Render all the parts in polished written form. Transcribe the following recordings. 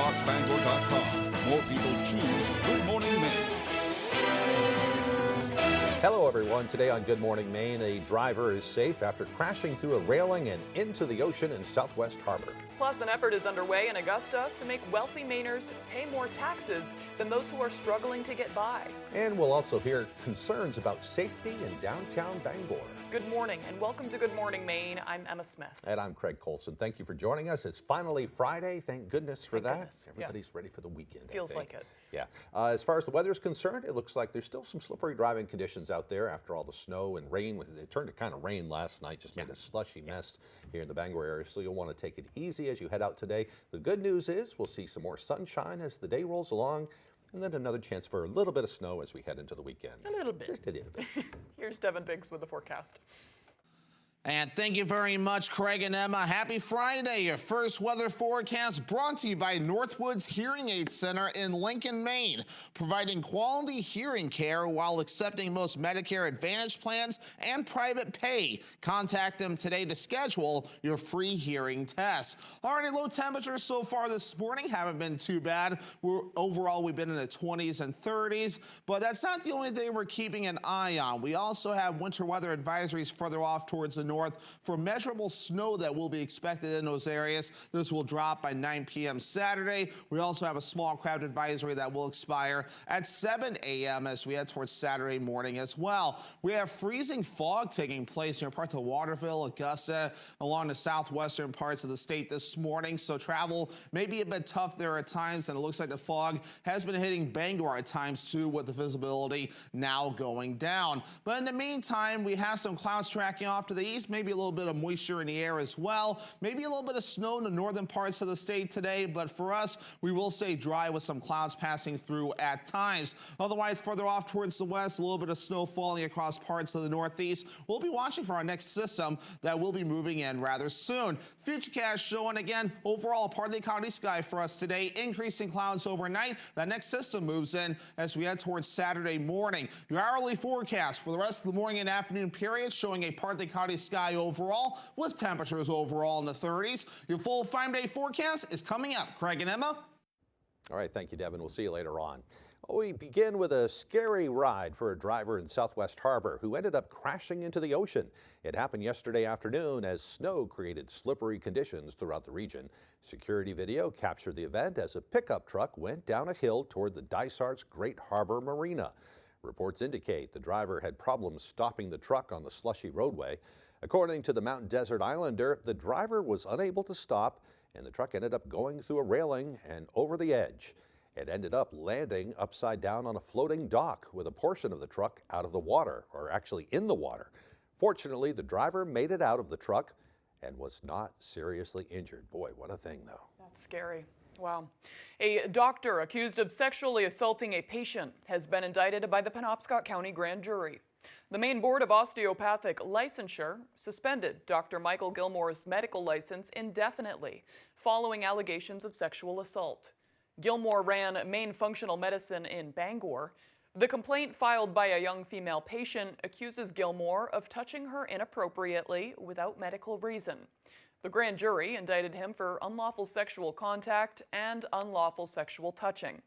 WFVXBangor.com. More people choose Good Morning Maine. Hello everyone. Today on Good Morning Maine, a driver is safe after crashing through a railing and into the ocean in Southwest Harbor. Plus, an effort is underway in Augusta to make wealthy Mainers pay more taxes than those who are struggling to get by. And we'll also hear concerns about safety in downtown Bangor. Good morning and welcome to Good Morning Maine. I'm Emma Smith. And I'm Craig Colson. Thank you for joining us. It's finally Friday. Thank goodness for that. Goodness. Everybody's ready for the weekend. Feels like it. Yeah. As far as the weather is concerned, it looks like there's still some slippery driving conditions out there after all the snow and rain. It turned to kind of rain last night, just made a slushy mess here in the Bangor area. So you'll want to take it easy as you head out today. The good news is we'll see some more sunshine as the day rolls along, and then another chance for a little bit of snow as we head into the weekend. A little bit. Just a little bit. Here's Devin Biggs with the forecast. And thank you very much, Craig and Emma. Happy Friday. Your first weather forecast brought to you by Northwoods Hearing Aid Center in Lincoln, Maine, providing quality hearing care while accepting most Medicare Advantage plans and private pay. Contact them today to schedule your free hearing test. Already low temperatures so far this morning haven't been too bad. Overall, we've been in the 20s and 30s, but that's not the only thing we're keeping an eye on. We also have winter weather advisories further off towards the north for measurable snow that will be expected in those areas. This will drop by 9 p.m. Saturday. We also have a small craft advisory that will expire at 7 a.m. as we head towards Saturday morning as well. We have freezing fog taking place near parts of Waterville, Augusta, along the southwestern parts of the state this morning, so travel may be a bit tough there at times, and it looks like the fog has been hitting Bangor at times too, with the visibility now going down. But in the meantime, we have some clouds tracking off to the east, maybe a little bit of moisture in the air as well, maybe a little bit of snow in the northern parts of the state today, but for us, we will stay dry with some clouds passing through at times. Otherwise, further off towards the west, a little bit of snow falling across parts of the northeast. We'll be watching for our next system that will be moving in rather soon. Futurecast showing again overall partly cloudy sky for us today, increasing clouds overnight. That next system moves in as we head towards Saturday morning. Your hourly forecast for the rest of the morning and afternoon period showing a partly cloudy sky overall with temperatures overall in the 30s. Your full 5-day forecast is coming up. Craig and Emma. All right, thank you, Devin. We'll see you later on. We begin with a scary ride for a driver in Southwest Harbor who ended up crashing into the ocean. It happened yesterday afternoon as snow created slippery conditions throughout the region. Security video captured the event as a pickup truck went down a hill toward the Dysart's Great Harbor Marina. Reports indicate the driver had problems stopping the truck on the slushy roadway. According to the Mountain Desert Islander, the driver was unable to stop and the truck ended up going through a railing and over the edge. It ended up landing upside down on a floating dock with a portion of the truck out of the water, or actually in the water. Fortunately, the driver made it out of the truck and was not seriously injured. Boy, what a thing though. That's scary. Wow. A doctor accused of sexually assaulting a patient has been indicted by the Penobscot County Grand Jury. The Maine Board of Osteopathic Licensure suspended Dr. Michael Gilmore's medical license indefinitely following allegations of sexual assault. Gilmore ran Maine Functional Medicine in Bangor. The complaint filed by a young female patient accuses Gilmore of touching her inappropriately without medical reason. The grand jury indicted him for unlawful sexual contact and unlawful sexual touching.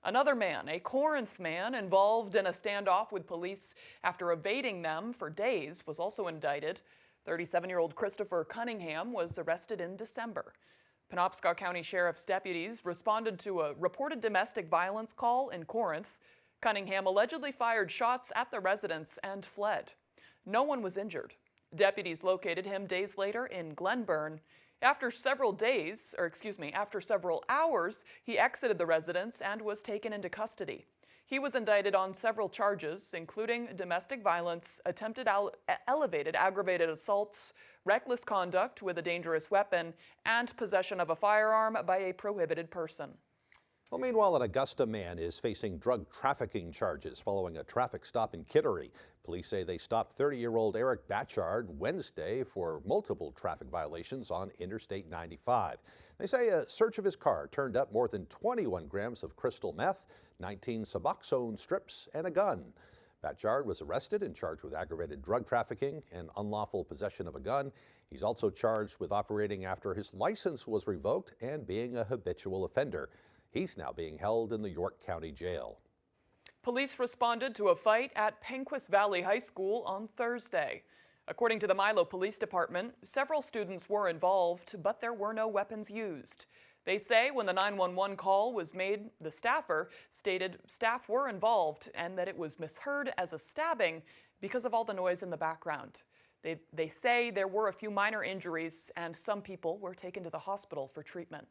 Another man, a Corinth man involved in a standoff with police after evading them for days, was also indicted. 37-year-old Christopher Cunningham was arrested in December. Penobscot County Sheriff's deputies responded to a reported domestic violence call in Corinth. Cunningham allegedly fired shots at the residence and fled. No one was injured. Deputies located him days later in Glenburn. After several hours, he exited the residence and was taken into custody. He was indicted on several charges, including domestic violence, attempted elevated aggravated assaults, reckless conduct with a dangerous weapon, and possession of a firearm by a prohibited person. Well, meanwhile, an Augusta man is facing drug trafficking charges following a traffic stop in Kittery. Police say they stopped 30-year-old Eric Batchard Wednesday for multiple traffic violations on Interstate 95. They say a search of his car turned up more than 21 grams of crystal meth, 19 Suboxone strips, and a gun. Batchard was arrested and charged with aggravated drug trafficking and unlawful possession of a gun. He's also charged with operating after his license was revoked and being a habitual offender. He's now being held in the York County Jail. Police responded to a fight at Penquis Valley High School on Thursday. According to the Milo Police Department, several students were involved, but there were no weapons used. They say when the 911 call was made, the staffer stated staff were involved and that it was misheard as a stabbing because of all the noise in the background. They say there were a few minor injuries and some people were taken to the hospital for treatment.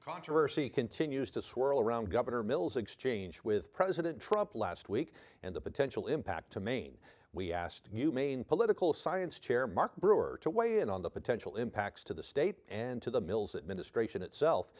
Controversy continues to swirl around Governor Mills' exchange with President Trump last week and the potential impact to Maine. We asked UMaine Political Science Chair Mark Brewer to weigh in on the potential impacts to the state and to the Mills administration itself.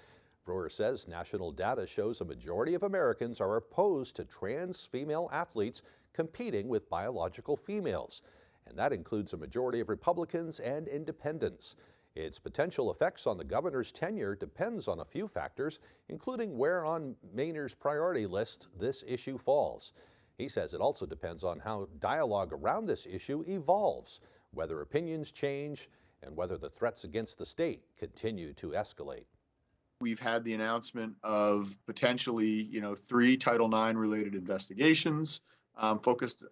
Brewer says national data shows a majority of Americans are opposed to trans female athletes competing with biological females, and that includes a majority of Republicans and independents. Its potential effects on the governor's tenure depends on a few factors, including where on Mainers' priority list this issue falls. He says it also depends on how dialogue around this issue evolves, whether opinions change, and whether the threats against the state continue to escalate. We've had the announcement of potentially, 3 Title IX related investigations focused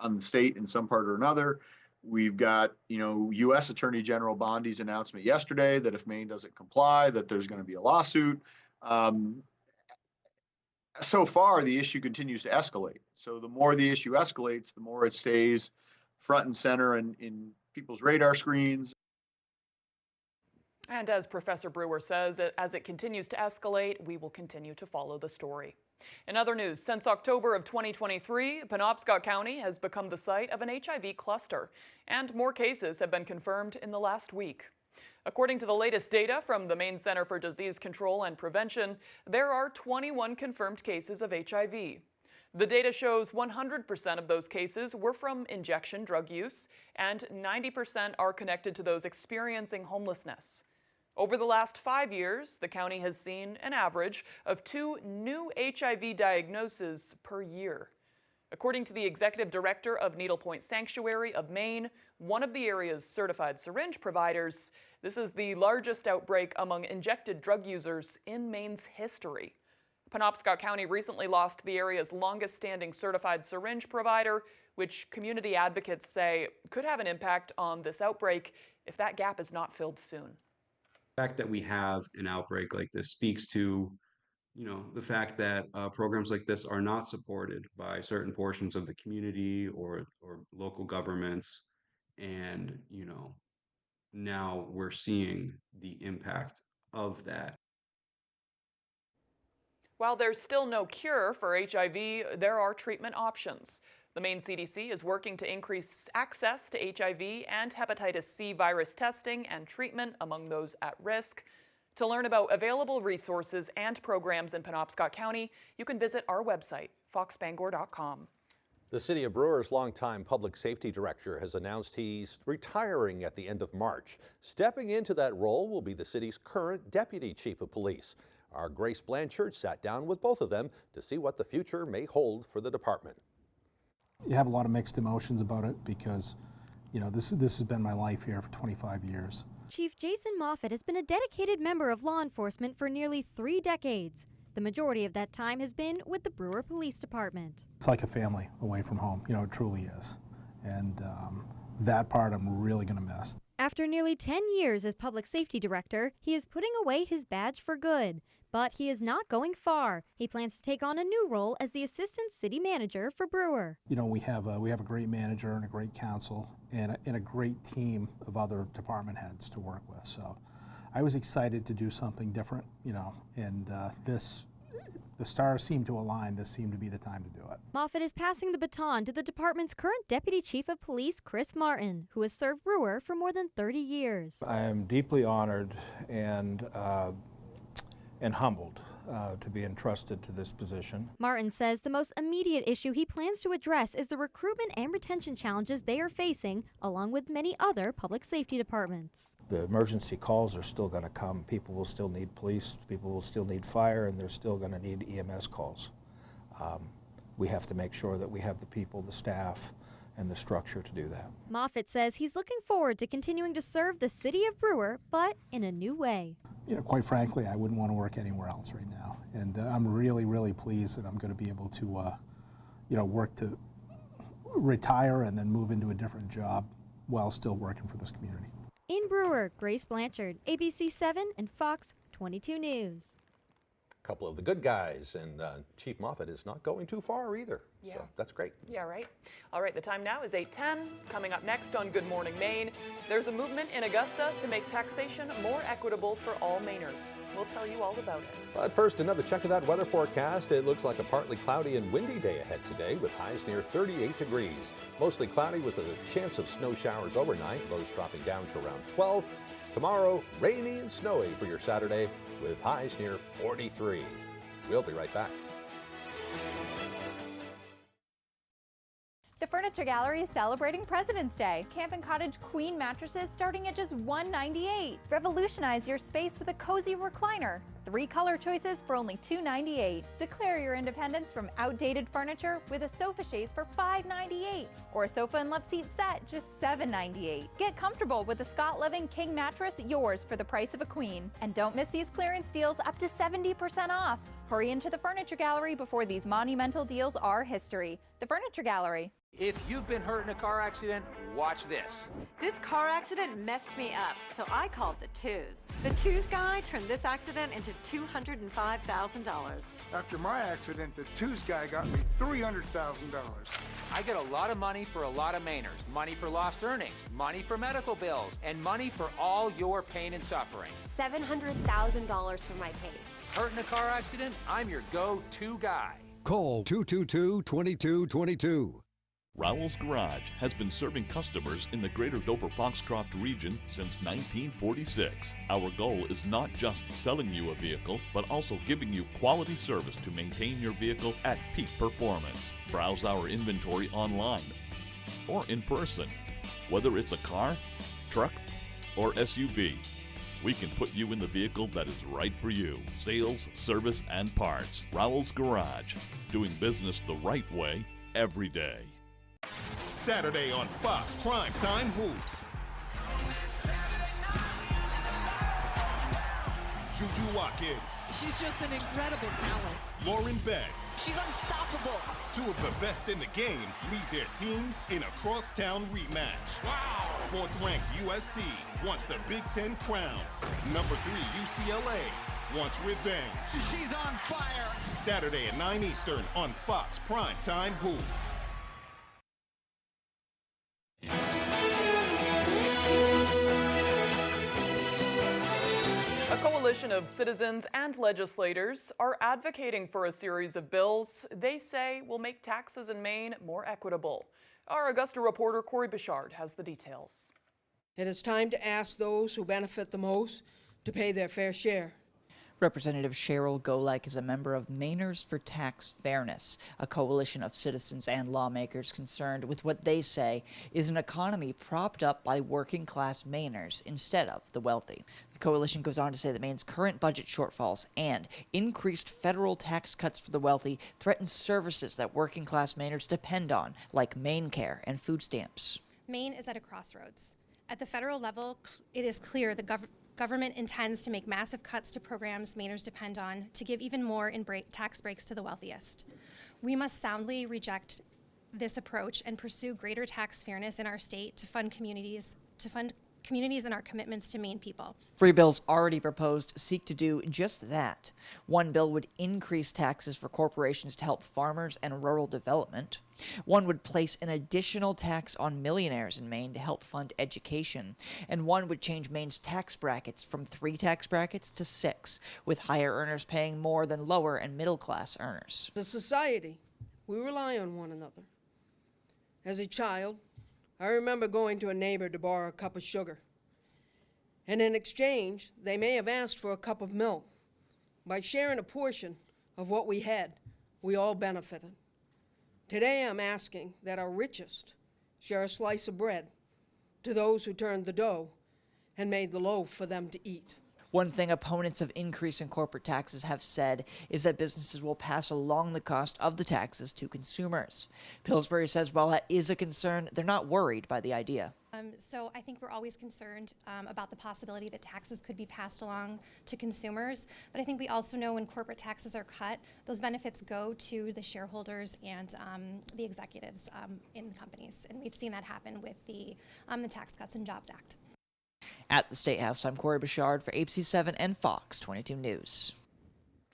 on the state in some part or another. We've got, U.S. Attorney General Bondi's announcement yesterday that if Maine doesn't comply, that there's going to be a lawsuit. So far, the issue continues to escalate. So the more the issue escalates, the more it stays front and center in people's radar screens. And as Professor Brewer says, as it continues to escalate, we will continue to follow the story. In other news, since October of 2023, Penobscot County has become the site of an HIV cluster, and more cases have been confirmed in the last week. According to the latest data from the Maine Center for Disease Control and Prevention, there are 21 confirmed cases of HIV. The data shows 100% of those cases were from injection drug use, and 90% are connected to those experiencing homelessness. Over the last 5 years, the county has seen an average of 2 new HIV diagnoses per year. According to the executive director of Needle Point Sanctuary of Maine, one of the area's certified syringe providers, this is the largest outbreak among injected drug users in Maine's history. Penobscot County recently lost the area's longest-standing certified syringe provider, which community advocates say could have an impact on this outbreak if that gap is not filled soon. The fact that we have an outbreak like this speaks to the fact that programs like this are not supported by certain portions of the community or local governments. And, now we're seeing the impact of that. While there's still no cure for HIV, there are treatment options. The Maine CDC is working to increase access to HIV and hepatitis C virus testing and treatment among those at risk. To learn about available resources and programs in Penobscot County, you can visit our website, foxbangor.com. The City of Brewer's longtime public safety director has announced he's retiring at the end of March. Stepping into that role will be the city's current deputy chief of police. Our Grace Blanchard sat down with both of them to see what the future may hold for the department. You have a lot of mixed emotions about it because, this has been my life here for 25 years. Chief Jason Moffett has been a dedicated member of law enforcement for nearly 3 decades. The majority of that time has been with the Brewer Police Department. It's like a family away from home, it truly is. And that part I'm really going to miss. After nearly 10 years as public safety director, he is putting away his badge for good. But he is not going far. He plans to take on a new role as the assistant city manager for Brewer. We have a great manager and a great council and a great team of other department heads to work with. So I was excited to do something different, and the stars seemed to align. This seemed to be the time to do it. Moffett is passing the baton to the department's current Deputy Chief of Police, Chris Martin, who has served Brewer for more than 30 years. I am deeply honored and humbled to be entrusted to this position. Martin says the most immediate issue he plans to address is the recruitment and retention challenges they are facing, along with many other public safety departments. The emergency calls are still going to come. People will still need police, people will still need fire, and they're still going to need EMS calls. we have to make sure that we have the people, the staff, and the structure to do that. Moffitt says he's looking forward to continuing to serve the city of Brewer, but in a new way. Quite frankly, I wouldn't want to work anywhere else right now. And I'm really, really pleased that I'm going to be able to, work to retire and then move into a different job while still working for this community. In Brewer, Grace Blanchard, ABC 7 and Fox 22 News. A couple of the good guys, and Chief Moffitt is not going too far either. Yeah. So that's great. Yeah, right. All right, the time now is 8:10. Coming up next on Good Morning Maine, there's a movement in Augusta to make taxation more equitable for all Mainers. We'll tell you all about it. But first, another check of that weather forecast. It looks like a partly cloudy and windy day ahead today with highs near 38 degrees. Mostly cloudy with a chance of snow showers overnight, lows dropping down to around 12. Tomorrow, rainy and snowy for your Saturday with highs near 43. We'll be right back. The Furniture Gallery is celebrating President's Day. Camp and Cottage queen mattresses starting at just $198. Revolutionize your space with a cozy recliner. 3 color choices for only $298. Declare your independence from outdated furniture with a sofa chaise for $598 or a sofa and love seat set just $798. Get comfortable with the Scott Living King mattress, yours for the price of a queen. And don't miss these clearance deals up to 70% off. Hurry into the Furniture Gallery before these monumental deals are history. The Furniture Gallery. If you've been hurt in a car accident, watch this. This car accident messed me up, so I called the Twos. The Twos guy turned this accident into $205,000. After my accident, the Twos guy got me $300,000. I get a lot of money for a lot of Mainers. Money for lost earnings, money for medical bills, and money for all your pain and suffering. $700,000 for my case. Hurt in a car accident? I'm your go-to guy. Call 222-2222. Rowell's Garage has been serving customers in the greater Dover-Foxcroft region since 1946. Our goal is not just selling you a vehicle, but also giving you quality service to maintain your vehicle at peak performance. Browse our inventory online or in person. Whether it's a car, truck, or SUV, we can put you in the vehicle that is right for you. Sales, service, and parts. Rowell's Garage. Doing business the right way every day. Saturday on Fox Primetime Hoops. Juju Watkins. She's just an incredible talent. Lauren Betts. She's unstoppable. 2 of the best in the game lead their teams in a crosstown rematch. Wow. 4th-ranked USC wants the Big Ten crown. Number 3 UCLA wants revenge. She's on fire. Saturday at 9 Eastern on Fox Primetime Hoops. A coalition of citizens and legislators are advocating for a series of bills they say will make taxes in Maine more equitable. Our Augusta reporter Corey Bichard has the details. It is time to ask those who benefit the most to pay their fair share. Representative Cheryl Golek is a member of Mainers for Tax Fairness, a coalition of citizens and lawmakers concerned with what they say is an economy propped up by working-class Mainers instead of the wealthy. The coalition goes on to say that Maine's current budget shortfalls and increased federal tax cuts for the wealthy threaten services that working-class Mainers depend on, like MaineCare and food stamps. Maine is at a crossroads. At the federal level, it is clear the government intends to make massive cuts to programs Mainers depend on to give even more in tax breaks to the wealthiest. We must soundly reject this approach and pursue greater tax fairness in our state to fund communities and our commitments to Maine people. 3 bills already proposed seek to do just that. One bill would increase taxes for corporations to help farmers and rural development. One would place an additional tax on millionaires in Maine to help fund education. And one would change Maine's tax brackets from 3 tax brackets to 6, with higher earners paying more than lower and middle class earners. As a society, we rely on one another. As a child, I remember going to a neighbor to borrow a cup of sugar. And in exchange, they may have asked for a cup of milk. By sharing a portion of what we had, we all benefited. Today I'm asking that our richest share a slice of bread to those who turned the dough and made the loaf for them to eat. One thing opponents of increasing corporate taxes have said is that businesses will pass along the cost of the taxes to consumers. Pillsbury says while that is a concern, they're not worried by the idea. So I think we're always concerned about the possibility that taxes could be passed along to consumers. But I think we also know when corporate taxes are cut, those benefits go to the shareholders and the executives in companies. And we've seen that happen with the Tax Cuts and Jobs Act. At the State House, I'm Corey Bouchard for ABC7 and Fox 22 News.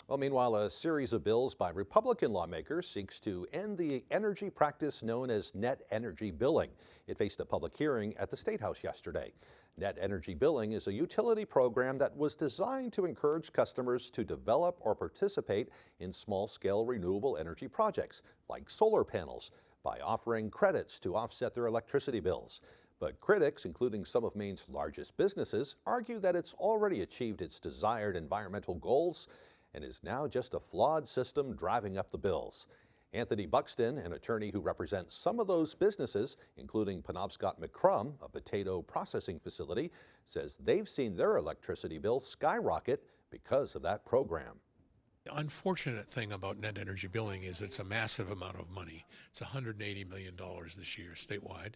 Well, meanwhile, a series of bills by Republican lawmakers seeks to end the energy practice known as net energy billing. It faced a public hearing at the State House yesterday. Net energy billing is a utility program that was designed to encourage customers to develop or participate in small-scale renewable energy projects, like solar panels, by offering credits to offset their electricity bills. But critics, including some of Maine's largest businesses, argue that it's already achieved its desired environmental goals and is now just a flawed system driving up the bills. Anthony Buxton, an attorney who represents some of those businesses, including Penobscot McCrum, a potato processing facility, says they've seen their electricity bill skyrocket because of that program. The unfortunate thing about net energy billing is it's a massive amount of money. It's $180 million this year statewide,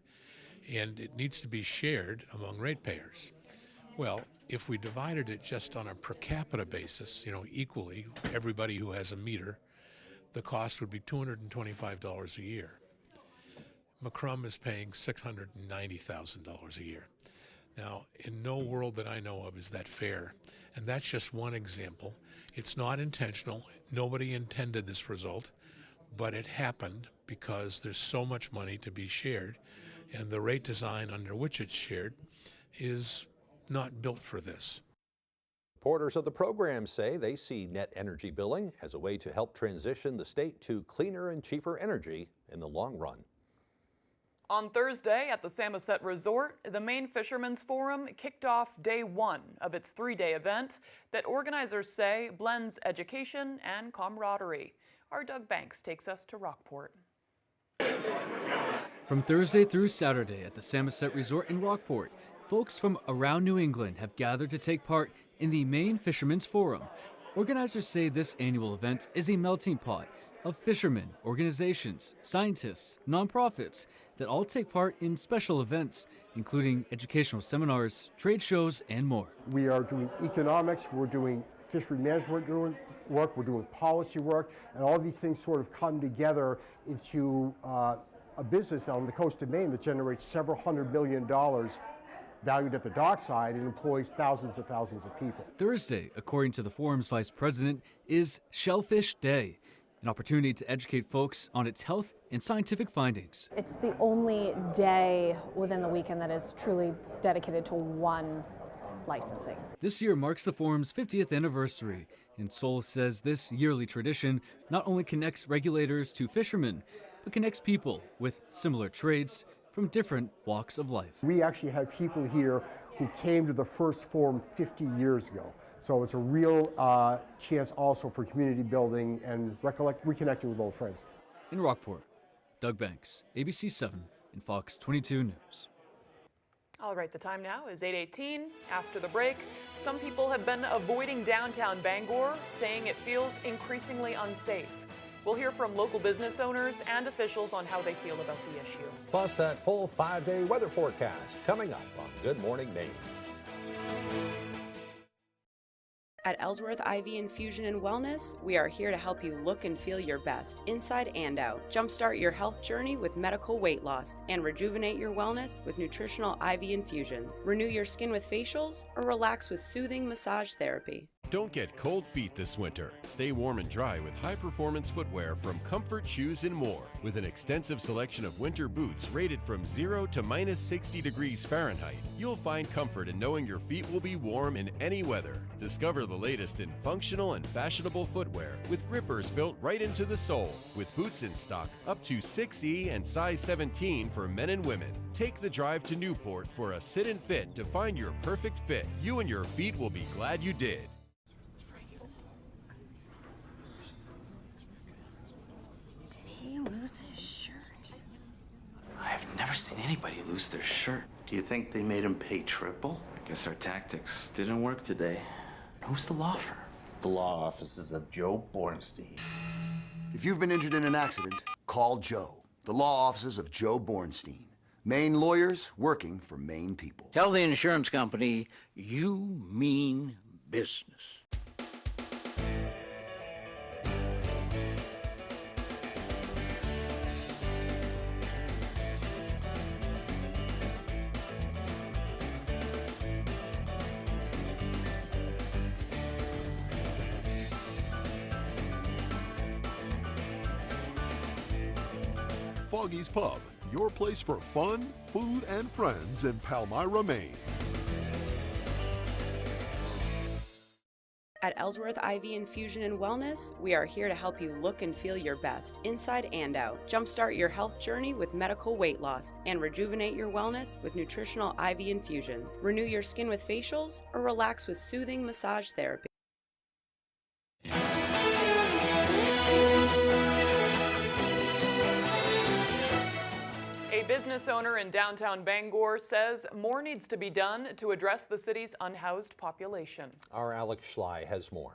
and it needs to be shared among ratepayers. Well, if we divided it just on a per capita basis, equally, everybody who has a meter, the cost would be $225 a year. McCrum is paying $690,000 a year. Now, in no world that I know of is that fair, and that's just one example. It's not intentional. Nobody intended this result, but it happened because there's so much money to be shared, and the rate design under which it's shared is not built for this. Supporters of the program say they see net energy billing as a way to help transition the state to cleaner and cheaper energy in the long run. On Thursday at the Samoset Resort, the Maine Fishermen's Forum kicked off day one of its three-day event that organizers say blends education and camaraderie. Our Doug Banks takes us to Rockport. From Thursday through Saturday at the Samoset Resort in Rockport, folks from around New England have gathered to take part in the Maine Fishermen's Forum. Organizers say this annual event is a melting pot of fishermen, organizations, scientists, nonprofits that all take part in special events, including educational seminars, trade shows, and more. We are doing economics, we're doing fishery management work, we're doing policy work, and all these things sort of come together into a business on the coast of Maine that generates several $100 million valued at the dockside and employs thousands of people. Thursday, according to the forum's vice president, is Shellfish Day, an opportunity to educate folks on its health and scientific findings. It's the only day within the weekend that is truly dedicated to one licensing. This year marks the forum's 50th anniversary, and Sol says this yearly tradition not only connects regulators to fishermen, but connects people with similar trades from different walks of life. We actually have people here who came to the first forum 50 years ago. So it's a real chance also for community building and reconnecting with old friends. In Rockport, Doug Banks, ABC7 and Fox 22 News. All right, the time now is 8:18. After the break, some people have been avoiding downtown Bangor, saying it feels increasingly unsafe. We'll hear from local business owners and officials on how they feel about the issue. Plus that full 5-day weather forecast coming up on Good Morning Maine. At Ellsworth IV Infusion and Wellness, we are here to help you look and feel your best, inside and out. Jumpstart your health journey with medical weight loss and rejuvenate your wellness with nutritional IV infusions. Renew your skin with facials or relax with soothing massage therapy. Don't get cold feet this winter. Stay warm and dry with high-performance footwear from Comfort Shoes and More. With an extensive selection of winter boots rated from 0 to minus 60 degrees Fahrenheit, you'll find comfort in knowing your feet will be warm in any weather. Discover the latest in functional and fashionable footwear with grippers built right into the sole. With boots in stock up to 6E and size 17 for men and women. Take the drive to Newport for a sit and fit to find your perfect fit. You and your feet will be glad you did. He lose his shirt? I've never seen anybody lose their shirt. Do you think they made him pay triple? I guess our tactics didn't work today. Who's the law firm? The law offices of Joe Bornstein. If you've been injured in an accident, call Joe. The law offices of Joe Bornstein. Maine lawyers working for Maine people. Tell the insurance company you mean business. Foggy's Pub, your place for fun, food, and friends in Palmyra, Maine. At Ellsworth IV Infusion and Wellness, we are here to help you look and feel your best, inside and out. Jumpstart your health journey with medical weight loss and rejuvenate your wellness with nutritional IV infusions. Renew your skin with facials or relax with soothing massage therapy. A business owner in downtown Bangor says more needs to be done to address the city's unhoused population. Our Alex Schley has more.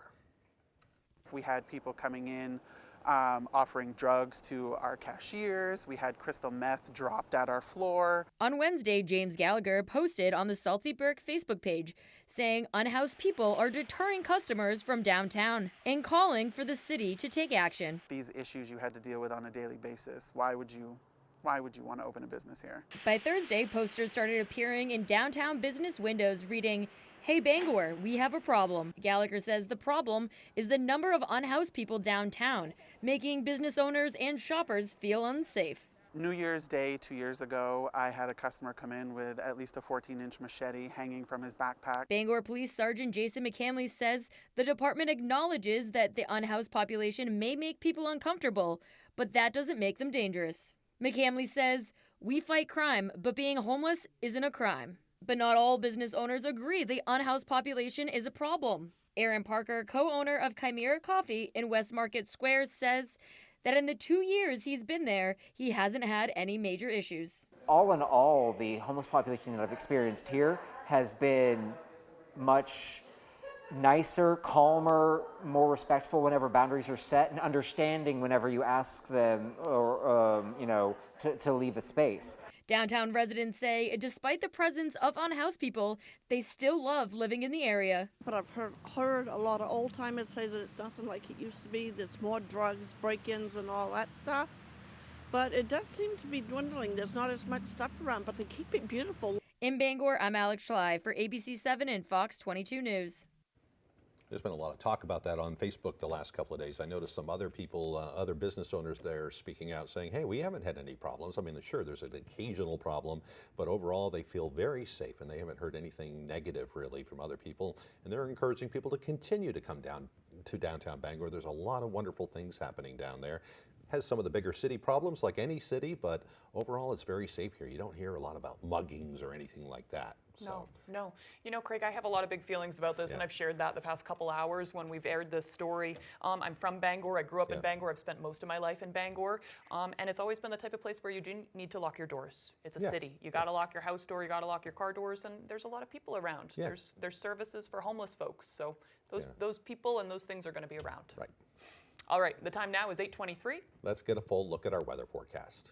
We had people coming in offering drugs to our cashiers. We had crystal meth dropped at our floor. On Wednesday, James Gallagher posted on the Salty Burke Facebook page saying unhoused people are deterring customers from downtown and calling for the city to take action. These issues you had to deal with on a daily basis. Why would you want to open a business here? By Thursday, posters started appearing in downtown business windows reading, "Hey Bangor, we have a problem." Gallagher says the problem is the number of unhoused people downtown, making business owners and shoppers feel unsafe. New Year's Day 2 years ago, I had a customer come in with at least a 14-inch machete hanging from his backpack. Bangor Police Sergeant Jason McCamley says the department acknowledges that the unhoused population may make people uncomfortable, but that doesn't make them dangerous. McCamley says, "We fight crime, but being homeless isn't a crime." But not all business owners agree the unhoused population is a problem. Aaron Parker, co-owner of Chimera Coffee in West Market Square, says that in the 2 years he's been there, he hasn't had any major issues. All in all, the homeless population that I've experienced here has been much nicer, calmer, more respectful whenever boundaries are set, and understanding whenever you ask them or to leave a space. Downtown residents say despite the presence of unhoused people, they still love living in the area. But I've heard a lot of old timers say that it's nothing like it used to be. There's more drugs, break-ins and all that stuff. But it does seem to be dwindling. There's not as much stuff around, but they keep it beautiful. In Bangor, I'm Alex Schley for ABC7 and Fox 22 News. There's been a lot of talk about that on Facebook the last couple of days. I noticed some other people, other business owners there speaking out saying, hey, we haven't had any problems. I mean, sure, there's an occasional problem, but overall they feel very safe and they haven't heard anything negative really from other people. And they're encouraging people to continue to come down to downtown Bangor. There's a lot of wonderful things happening down there. Has some of the bigger city problems like any city, but overall it's very safe here. You don't hear a lot about muggings or anything like that. So. No. You know, Craig, I have a lot of big feelings about this, and I've shared that the past couple hours when we've aired this story. I'm from Bangor. I grew up in Bangor. I've spent most of my life in Bangor, and it's always been the type of place where you do need to lock your doors. It's a city. You got to lock your house door. You got to lock your car doors, and there's a lot of people around. There's services for homeless folks, so those people and those things are going to be around. Right. All right, the time now is 8:23. Let's get a full look at our weather forecast.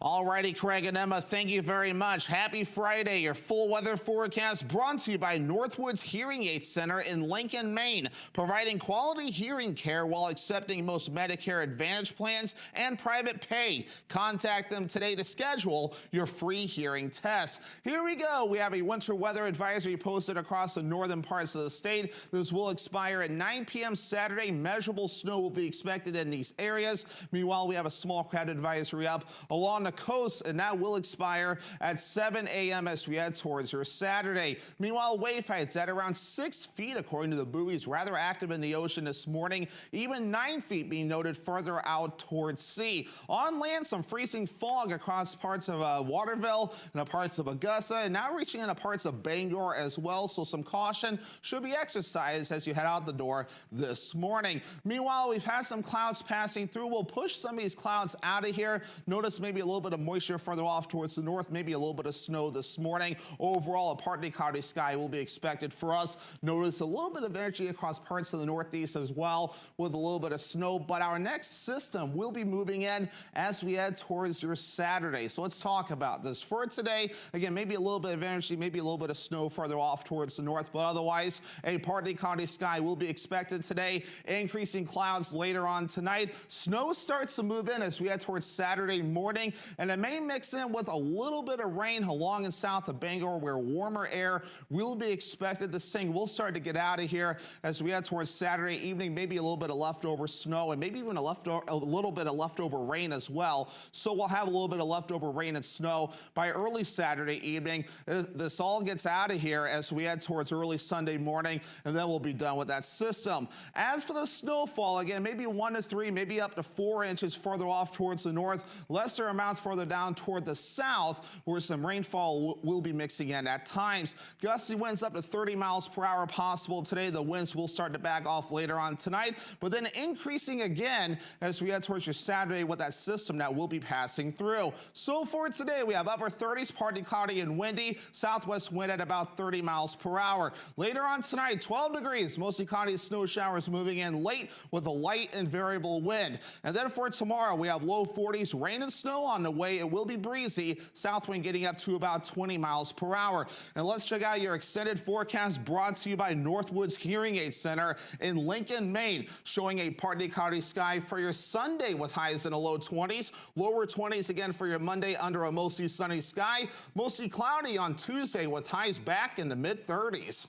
All righty, Craig and Emma, thank you very much. Happy Friday. Your full weather forecast brought to you by Northwoods Hearing Aid Center in Lincoln, Maine, providing quality hearing care while accepting most Medicare Advantage plans and private pay. Contact them today to schedule your free hearing test. Here we go. We have a winter weather advisory posted across the northern parts of the state. This will expire at 9 p.m. Saturday. Measurable snow will be expected in these areas. Meanwhile, we have a small crowd advisory up along the coast, and that will expire at 7 a.m. as we head towards your Saturday. Meanwhile, wave heights at around 6 feet according to the buoys, rather active in the ocean this morning, even 9 feet being noted further out towards sea. On land, some freezing fog across parts of Waterville and parts of Augusta, and now reaching into parts of Bangor as well, so some caution should be exercised as you head out the door this morning. Meanwhile, we've had some clouds passing through. We'll push some of these clouds out of here. Notice maybe a little little bit of moisture further off towards the north, maybe a little bit of snow this morning. Overall, a partly cloudy sky will be expected for us. Notice a little bit of energy across parts of the northeast as well, with a little bit of snow. But our next system will be moving in as we head towards your Saturday. So let's talk about this. For today, again, maybe a little bit of energy, maybe a little bit of snow further off towards the north, but otherwise, a partly cloudy sky will be expected today. Increasing clouds later on tonight. Snow starts to move in as we head towards Saturday morning, and it may mix in with a little bit of rain along and south of Bangor, where warmer air will be expected. This thing will start to get out of here as we head towards Saturday evening. Maybe a little bit of leftover snow and maybe even a little bit of leftover rain as well. So we'll have a little bit of leftover rain and snow by early Saturday evening. This all gets out of here as we head towards early Sunday morning, and then we'll be done with that system. As for the snowfall, again, maybe 1 to 3, maybe up to 4 inches further off towards the north, lesser amounts further down toward the south, where some rainfall will be mixing in at times. Gusty winds up to 30 miles per hour possible today. The winds will start to back off later on tonight, but then increasing again as we head towards your Saturday with that system that will be passing through. So for today, we have upper 30s, partly cloudy and windy, southwest wind at about 30 miles per hour. Later on tonight, 12 degrees, mostly cloudy, snow showers moving in late with a light and variable wind. And then for tomorrow, we have low 40s, rain and snow on the way. It will be breezy, south wind getting up to about 20 miles per hour. And let's check out your extended forecast brought to you by Northwoods Hearing Aid Center in Lincoln, Maine, showing a partly cloudy sky for your Sunday with highs in the low 20s, lower 20s again for your Monday under a mostly sunny sky, mostly cloudy on Tuesday with highs back in the mid-30s.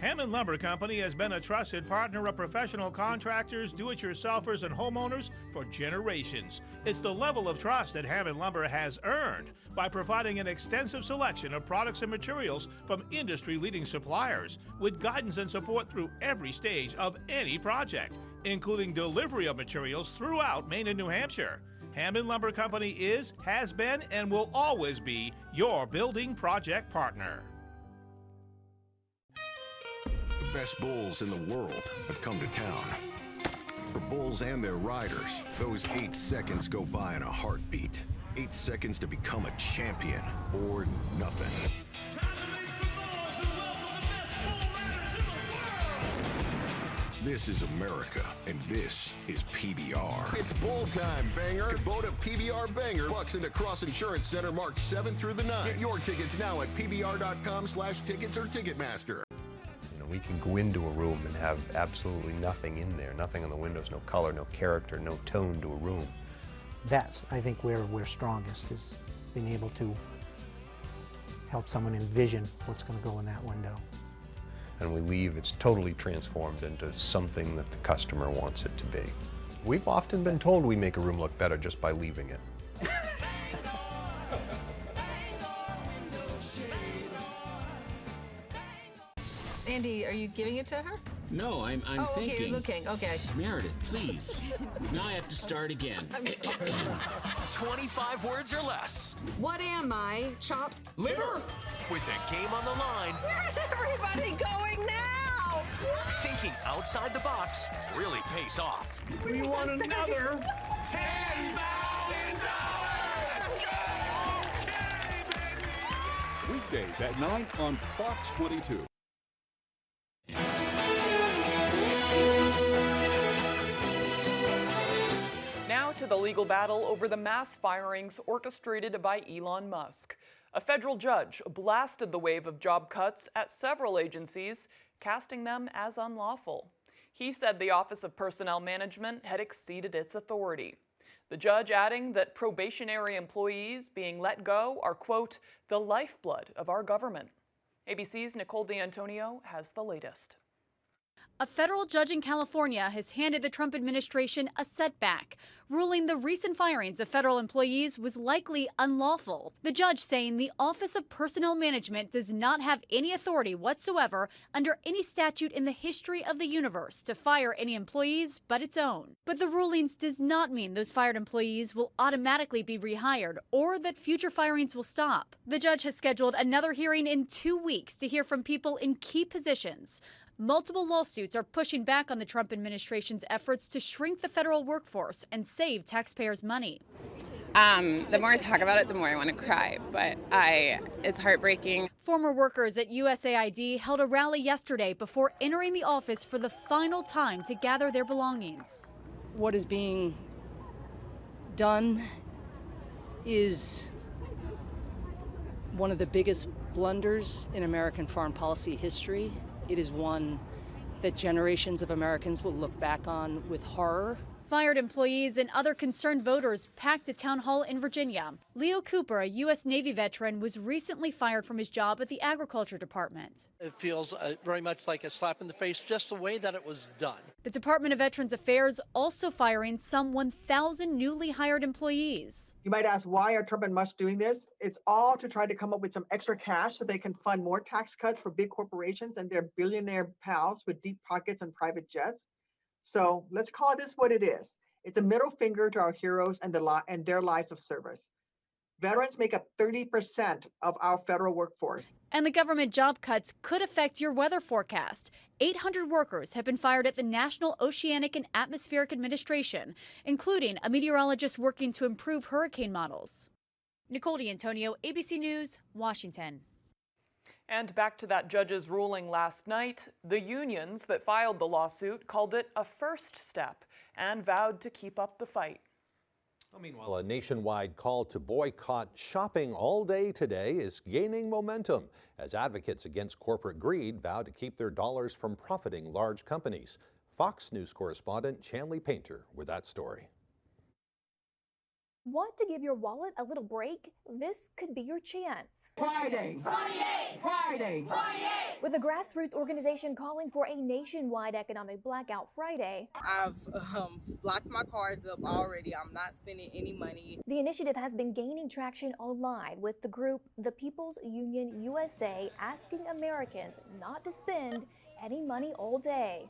Hammond Lumber Company has been a trusted partner of professional contractors, do-it-yourselfers, and homeowners for generations. It's the level of trust that Hammond Lumber has earned by providing an extensive selection of products and materials from industry-leading suppliers, with guidance and support through every stage of any project, including delivery of materials throughout Maine and New Hampshire. Hammond Lumber Company is, has been, and will always be your building project partner. The best bulls in the world have come to town. For bulls and their riders, those 8 seconds go by in a heartbeat. 8 seconds to become a champion, or nothing. This is America, and this is PBR. It's bull time, Banger. Kubota PBR Banger bucks into Cross Insurance Center March 7th through the 9th. Get your tickets now at pbr.com/tickets or Ticketmaster. We can go into a room and have absolutely nothing in there, nothing on the windows, no color, no character, no tone to a room. That's, I think, where we're strongest, is being able to help someone envision what's going to go in that window. And we leave, it's totally transformed into something that the customer wants it to be. We've often been told we make a room look better just by leaving it. Andy, are you giving it to her? No, I'm thinking. Okay, you're looking. Okay. Meredith, please. Now I have to start again. 25 words or less. What am I? Chopped liver? With the game on the line. Where's everybody going now? Thinking outside the box really pays off. We want another $10,000! Weekdays at 9 on Fox 22. Now to the legal battle over the mass firings orchestrated by Elon Musk. A federal judge blasted the wave of job cuts at several agencies, casting them as unlawful. He said the Office of Personnel Management had exceeded its authority. The judge adding that probationary employees being let go are, quote, the lifeblood of our government. ABC's Nicole D'Antonio has the latest. A federal judge in California has handed the Trump administration a setback, ruling the recent firings of federal employees was likely unlawful. The judge saying the Office of Personnel Management does not have any authority whatsoever under any statute in the history of the universe to fire any employees but its own. But the rulings does not mean those fired employees will automatically be rehired or that future firings will stop. The judge has scheduled another hearing in 2 weeks to hear from people in key positions. Multiple lawsuits are pushing back on the Trump administration's efforts to shrink the federal workforce and save taxpayers' money. The more I talk about it, the more I want to cry, but it's heartbreaking. Former workers at USAID held a rally yesterday before entering the office for the final time to gather their belongings. What is being done is one of the biggest blunders in American foreign policy history. It is one that generations of Americans will look back on with horror. Fired employees and other concerned voters packed a town hall in Virginia. Leo Cooper, a U.S. Navy veteran, was recently fired from his job at the Agriculture Department. It feels very much like a slap in the face, just the way that it was done. The Department of Veterans Affairs also firing some 1,000 newly hired employees. You might ask, why are Trump and Musk doing this? It's all to try to come up with some extra cash so they can fund more tax cuts for big corporations and their billionaire pals with deep pockets and private jets. So let's call this what it is. It's a middle finger to our heroes and their lives of service. Veterans make up 30% of our federal workforce. And the government job cuts could affect your weather forecast. 800 workers have been fired at the National Oceanic and Atmospheric Administration, including a meteorologist working to improve hurricane models. Nicole D'Antonio, ABC News, Washington. And back to that judge's ruling last night, the unions that filed the lawsuit called it a first step and vowed to keep up the fight. Well, meanwhile, a nationwide call to boycott shopping all day today is gaining momentum as advocates against corporate greed vow to keep their dollars from profiting large companies. Fox News correspondent Chanley Painter with that story. Want to give your wallet a little break? This could be your chance. Friday, 28, Friday, 28. With a grassroots organization calling for a nationwide economic blackout Friday. I've blocked my cards up already. I'm not spending any money. The initiative has been gaining traction online with the group The People's Union USA asking Americans not to spend any money all day.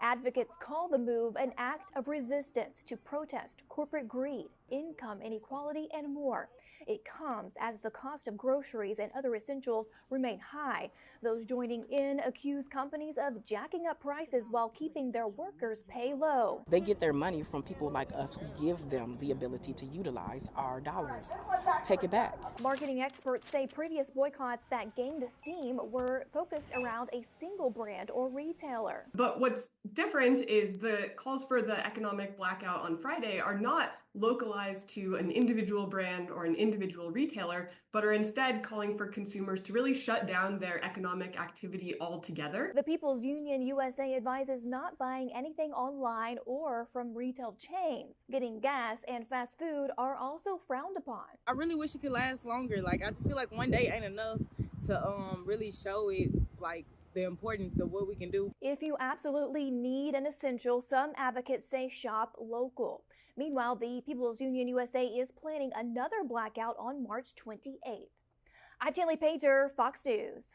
Advocates call the move an act of resistance to protest corporate greed, income inequality, and more. It comes as the cost of groceries and other essentials remain high. Those joining in accuse companies of jacking up prices while keeping their workers' pay low. They get their money from people like us who give them the ability to utilize our dollars. Take it back. Marketing experts say previous boycotts that gained steam were focused around a single brand or retailer. But what's different is the calls for the economic blackout on Friday are not localized to an individual brand or an individual retailer, but are instead calling for consumers to really shut down their economic activity altogether. The People's Union USA advises not buying anything online or from retail chains. Getting gas and fast food are also frowned upon. I really wish it could last longer. I just feel like one day ain't enough to really show it, the importance of what we can do. If you absolutely need an essential, some advocates say shop local. Meanwhile, the People's Union USA is planning another blackout on March 28th. I'm Chanley Painter, Fox News.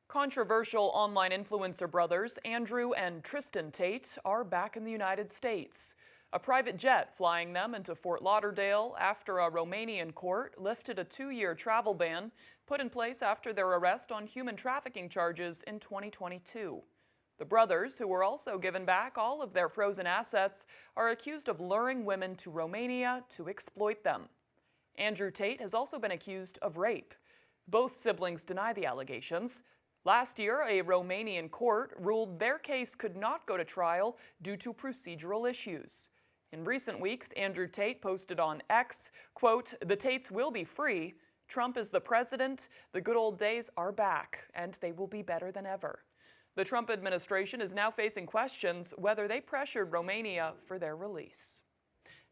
Controversial online influencer brothers Andrew and Tristan Tate are back in the United States. A private jet flying them into Fort Lauderdale after a Romanian court lifted a 2-year travel ban put in place after their arrest on human trafficking charges in 2022. The brothers, who were also given back all of their frozen assets, are accused of luring women to Romania to exploit them. Andrew Tate has also been accused of rape. Both siblings deny the allegations. Last year, a Romanian court ruled their case could not go to trial due to procedural issues. In recent weeks, Andrew Tate posted on X, quote, "The Tates will be free. Trump is the president. The good old days are back, and they will be better than ever." The Trump administration is now facing questions whether they pressured Romania for their release.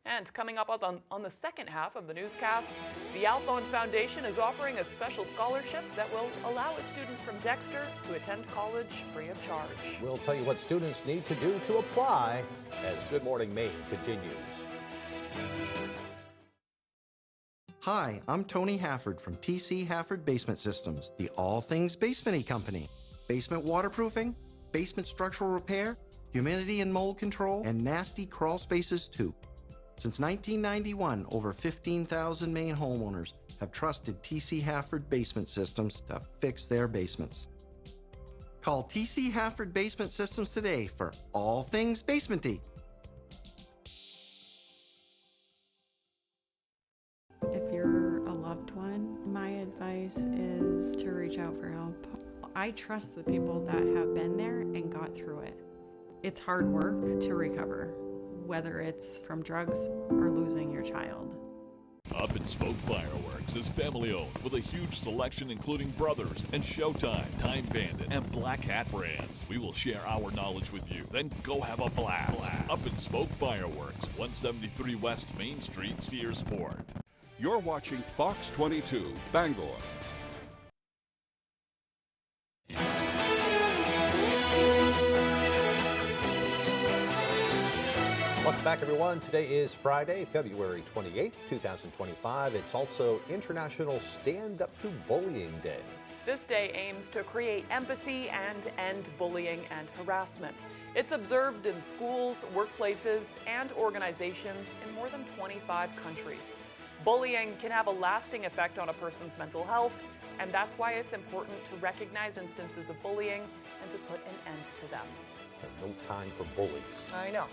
And coming up on the second half of the newscast, the Alphone Foundation is offering a special scholarship that will allow a student from Dexter to attend college free of charge. We'll tell you what students need to do to apply as Good Morning Maine continues. Hi, I'm Tony Hafford from TC Hafford Basement Systems, the all things basement-y company. Basement waterproofing, basement structural repair, humidity and mold control, and nasty crawl spaces too. Since 1991, over 15,000 Maine homeowners have trusted TC Hafford Basement Systems to fix their basements. Call TC Hafford Basement Systems today for all things basementy. If you're a loved one, my advice is to reach out for help. I trust the people that have been there and got through it. It's hard work to recover, whether it's from drugs or losing your child. Up and Smoke Fireworks is family owned with a huge selection including Brothers and Showtime, Time Bandit, and Black Hat brands. We will share our knowledge with you, then go have a blast. Up and Smoke Fireworks, 173 West Main Street, Searsport. You're watching Fox 22, Bangor. Welcome back, everyone. Today is Friday, February 28th, 2025. It's also International Stand Up to Bullying Day. This day aims to create empathy and end bullying and harassment. It's observed in schools, workplaces, and organizations in more than 25 countries. Bullying can have a lasting effect on a person's mental health, and that's why it's important to recognize instances of bullying and to put an end to them. No time for bullies. I know.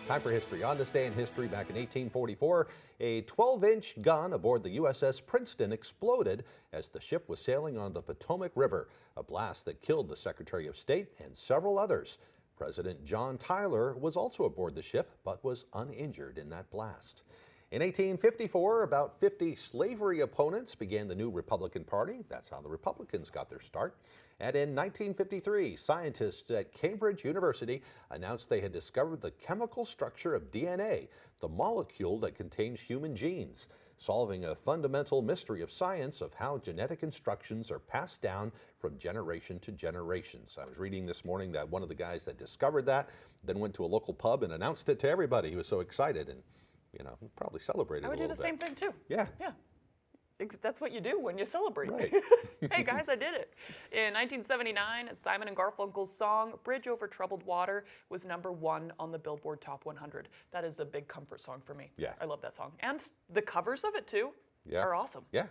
Time for history. On this day in history, back in 1844, a 12-inch gun aboard the USS Princeton exploded as the ship was sailing on the Potomac River, a blast that killed the Secretary of State and several others. President John Tyler was also aboard the ship, but was uninjured in that blast. In 1854, about 50 slavery opponents began the new Republican Party. That's how the Republicans got their start. And in 1953, scientists at Cambridge University announced they had discovered the chemical structure of DNA, the molecule that contains human genes, solving a fundamental mystery of science of how genetic instructions are passed down from generation to generation. So I was reading this morning that one of the guys that discovered that then went to a local pub and announced it to everybody. He was so excited and, you know, probably celebrated a little bit. I would do the same thing too. Yeah. That's what you do when you celebrate. Right. Hey guys, I did it. In 1979, Simon and Garfunkel's song Bridge Over Troubled Water was #1 on the Billboard Top 100. That is a big comfort song for me. Yeah. I love that song. And the covers of it too are awesome. Yeah.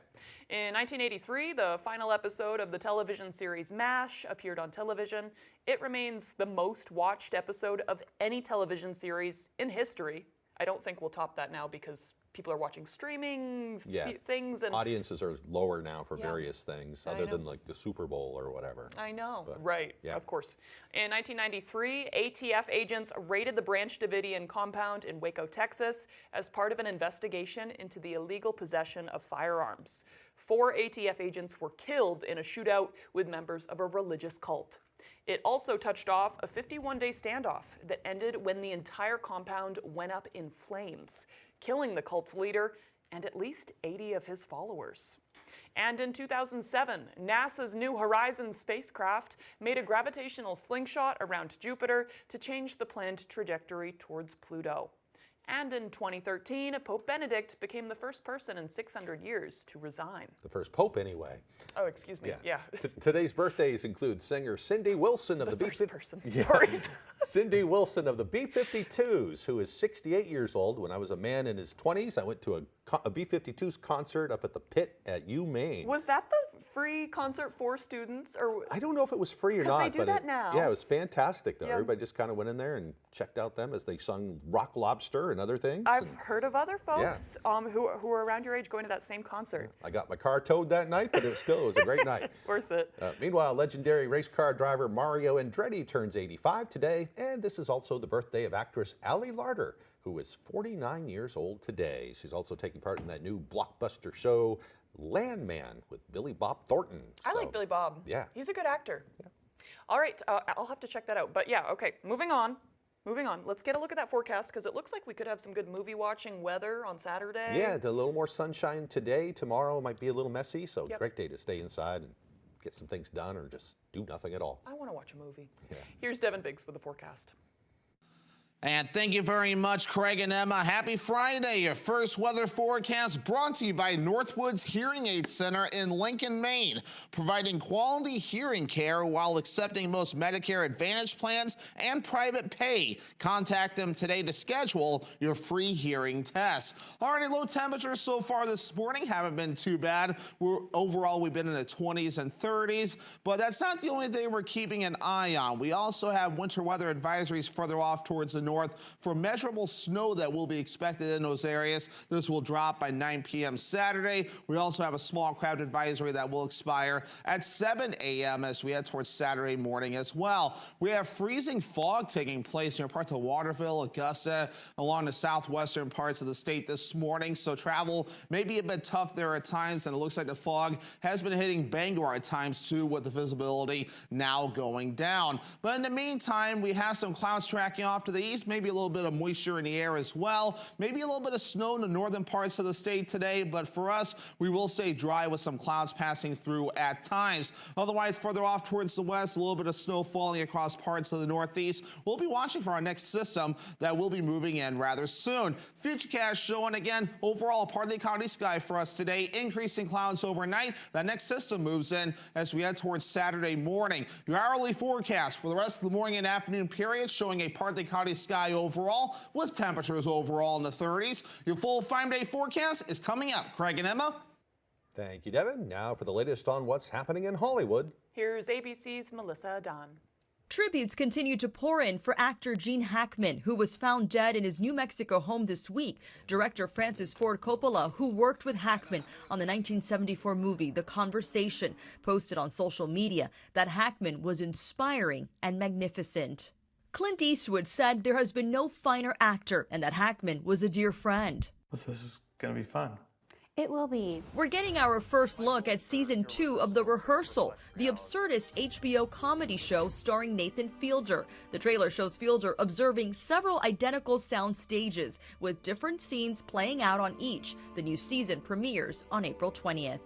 In 1983, the final episode of the television series MASH appeared on television. It remains the most watched episode of any television series in history. I don't think we'll top that now because people are watching streaming things, and audiences are lower now for various things other than like the Super Bowl or whatever. I know, But, right, of course. In 1993, ATF agents raided the Branch Davidian compound in Waco, Texas, as part of an investigation into the illegal possession of firearms. 4 ATF agents were killed in a shootout with members of a religious cult. It also touched off a 51-day standoff that ended when the entire compound went up in flames, killing the cult's leader and at least 80 of his followers. And in 2007, NASA's New Horizons spacecraft made a gravitational slingshot around Jupiter to change the planned trajectory towards Pluto. And in 2013, Pope Benedict became the first person in 600 years to resign. The first pope, anyway. Oh, excuse me. Yeah. Today's birthdays include singer Cindy Wilson of the B-52s. Sorry. Cindy Wilson of the B-52s, who is 68 years old. When I was a man in his 20s, I went to a B-52s concert up at the Pit at UMaine. Was that the free concert for students, or I don't know if it was free or not. Because they do that now. Yeah, it was fantastic though. Everybody just kind of went in there and checked out them as they sung Rock Lobster and other things. I've heard of other folks who are around your age going to that same concert. I got my car towed that night, but it was a great night. Worth it. Meanwhile, legendary race car driver Mario Andretti turns 85 today, and this is also the birthday of actress Ali Larter, who is 49 years old today. She's also taking part in that new blockbuster show, Landman, with Billy Bob Thornton. I like Billy Bob. Yeah. He's a good actor. Yeah. All right, I'll have to check that out. But yeah, okay, moving on. Let's get a look at that forecast because it looks like we could have some good movie watching weather on Saturday. Yeah, a little more sunshine today. Tomorrow might be a little messy, so great day to stay inside and get some things done or just do nothing at all. I want to watch a movie. Yeah. Here's Devin Biggs with the forecast. And thank you very much, Craig and Emma. Happy Friday. Your first weather forecast brought to you by Northwoods Hearing Aid Center in Lincoln, Maine, providing quality hearing care while accepting most Medicare Advantage plans and private pay. Contact them today to schedule your free hearing test. Already low temperatures so far this morning haven't been too bad. Overall, we've been in the 20s and 30s, but that's not the only thing we're keeping an eye on. We also have winter weather advisories further off towards the north for measurable snow that will be expected in those areas. This will drop by 9 p.m. Saturday. We also have a small craft advisory that will expire at 7 a.m. as we head towards Saturday morning as well. We have freezing fog taking place near parts of Waterville, Augusta, along the southwestern parts of the state this morning, so travel may be a bit tough there at times, and it looks like the fog has been hitting Bangor at times too, with the visibility now going down. But in the meantime, we have some clouds tracking off to the east, maybe a little bit of moisture in the air as well, maybe a little bit of snow in the northern parts of the state today, but for us, we will stay dry with some clouds passing through at times. Otherwise, further off towards the west, a little bit of snow falling across parts of the northeast. We'll be watching for our next system that will be moving in rather soon. Futurecast showing again overall partly cloudy sky for us today, increasing clouds overnight. That next system moves in as we head towards Saturday morning. Your hourly forecast for the rest of the morning and afternoon period showing a partly cloudy sky overall, with temperatures overall in the 30s. Your full 5-day forecast is coming up. Craig and Emma. Thank you, Devin. Now for the latest on what's happening in Hollywood. Here's ABC's Melissa Adon. Tributes continue to pour in for actor Gene Hackman, who was found dead in his New Mexico home this week. Director Francis Ford Coppola, who worked with Hackman on the 1974 movie The Conversation, posted on social media that Hackman was inspiring and magnificent. Clint Eastwood said there has been no finer actor and that Hackman was a dear friend. This is going to be fun. It will be. We're getting our first look at season 2 of The Rehearsal, the absurdist HBO comedy show starring Nathan Fielder. The trailer shows Fielder observing several identical sound stages with different scenes playing out on each. The new season premieres on April 20th.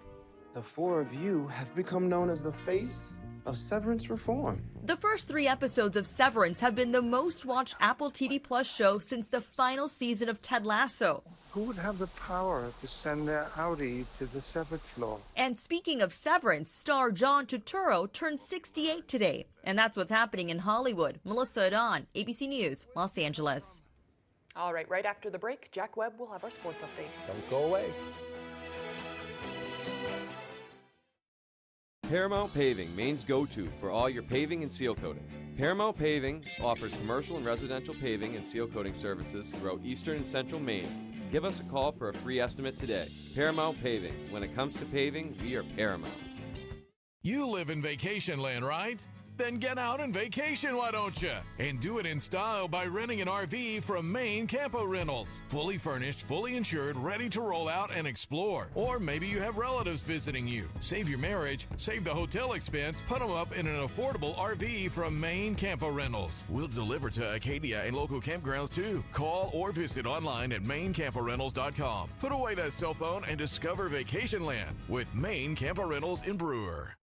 The four of you have become known as the face of severance reform. The first 3 episodes of Severance have been the most watched Apple TV Plus show since the final season of Ted Lasso. Who would have the power to send their Audi to the severed floor? And speaking of Severance, star John Turturro turned 68 today. And that's what's happening in Hollywood. Melissa Adon, ABC News, Los Angeles. All right after the break, Jack Webb will have our sports updates. Don't go away. Paramount Paving, Maine's go-to for all your paving and seal coating. Paramount Paving offers commercial and residential paving and seal coating services throughout eastern and central Maine. Give us a call for a free estimate today. Paramount Paving. When it comes to paving, we are Paramount. You live in vacation land, right? Then get out and vacation, why don't you? And do it in style by renting an RV from Maine Campo Rentals. Fully furnished, fully insured, ready to roll out and explore. Or maybe you have relatives visiting you. Save your marriage, save the hotel expense, put them up in an affordable RV from Maine Campo Rentals. We'll deliver to Acadia and local campgrounds too. Call or visit online at mainecamporentals.com. Put away that cell phone and discover vacation land with Maine Campo Rentals in Brewer.